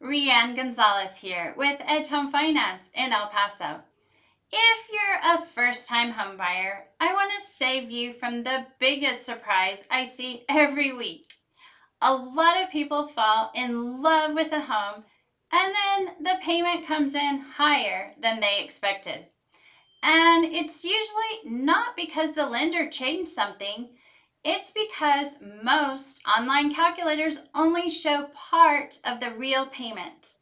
ReAnn Gonzalez here with Edge Home Finance in El Paso. If you're a first-time home buyer, I want to save you from the biggest surprise I see every week. A lot of people fall in love with a home and then the payment comes in higher than they expected. And it's usually not because the lender changed something. It's because most online calculators only show part of the real payment.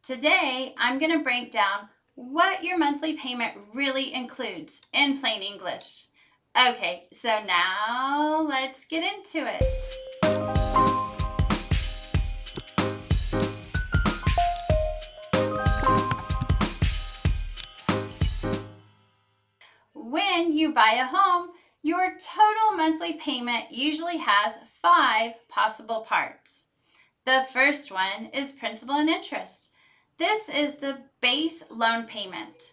Today, I'm going to break down what your monthly payment really includes in plain English. Okay, so now let's get into it. When you buy a home, your total monthly payment usually has 5 possible parts. The first one is principal and interest. This is the base loan payment.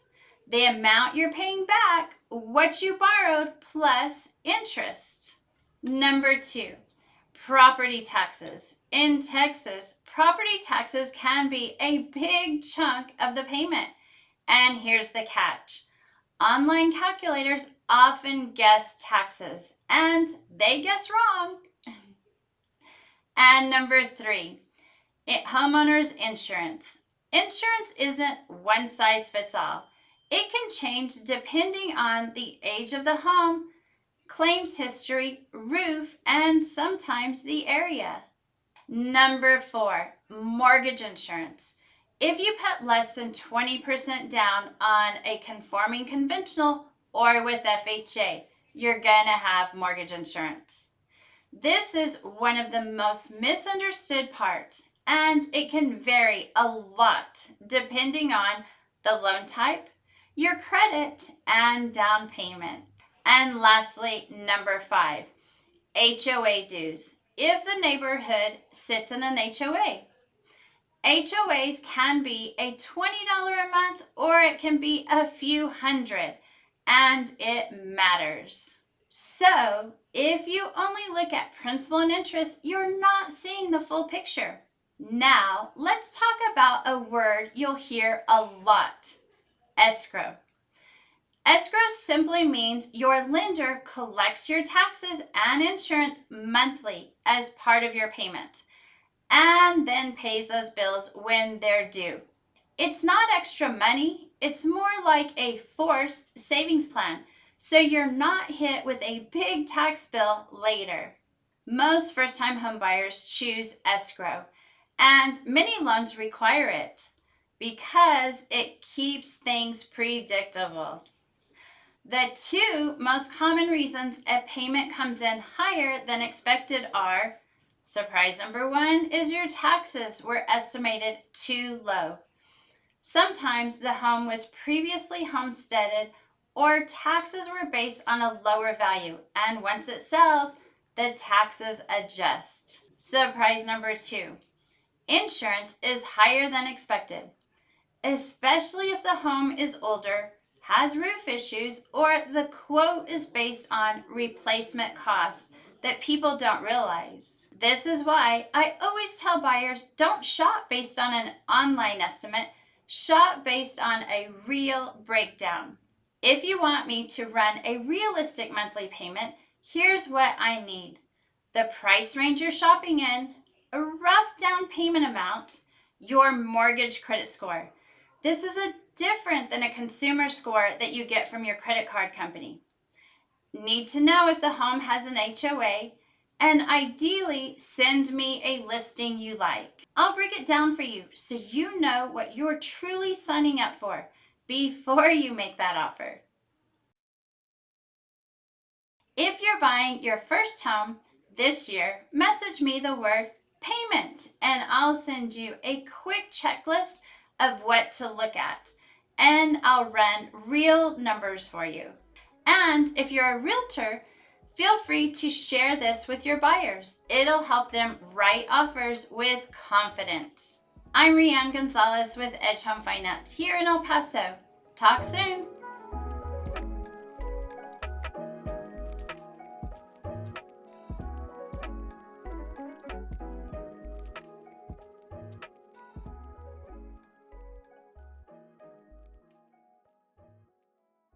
The amount you're paying back, what you borrowed, plus interest. Number 2, property taxes. In Texas, property taxes can be a big chunk of the payment. And here's the catch. Online calculators often guess taxes, and they guess wrong. And number 3, homeowners insurance. Insurance isn't one size fits all. It can change depending on the age of the home, claims history, roof, and sometimes the area. Number 4, mortgage insurance. If you put less than 20% down on a conforming conventional or with FHA, you're going to have mortgage insurance. This is one of the most misunderstood parts, and it can vary a lot depending on the loan type, your credit, and down payment. And lastly, number 5, HOA dues. If the neighborhood sits in an HOA. HOAs can be a $20 a month or it can be a few hundred, and it matters. So, if you only look at principal and interest, you're not seeing the full picture. Now, let's talk about a word you'll hear a lot, escrow. Escrow simply means your lender collects your taxes and insurance monthly as part of your payment, and then pays those bills when they're due. It's not extra money, it's more like a forced savings plan, so you're not hit with a big tax bill later. Most first-time home buyers choose escrow, and many loans require it because it keeps things predictable. The 2 most common reasons a payment comes in higher than expected are: surprise number 1 is your taxes were estimated too low. Sometimes the home was previously homesteaded or taxes were based on a lower value, and once it sells, the taxes adjust. Surprise number 2, insurance is higher than expected, especially if the home is older, has roof issues, or the quote is based on replacement costs that people don't realize. This is why I always tell buyers, don't shop based on an online estimate, shop based on a real breakdown. If you want me to run a realistic monthly payment, here's what I need: the price range you're shopping in, a rough down payment amount, your mortgage credit score. This is different than a consumer score that you get from your credit card company. Need to know if the home has an HOA, and ideally send me a listing you like. I'll break it down for you so you know what you're truly signing up for before you make that offer. If you're buying your first home this year, message me the word payment and I'll send you a quick checklist of what to look at, and I'll run real numbers for you. And if you're a realtor, feel free to share this with your buyers. It'll help them write offers with confidence. I'm ReAnn Gonzalez with Edge Home Finance here in El Paso. Talk soon.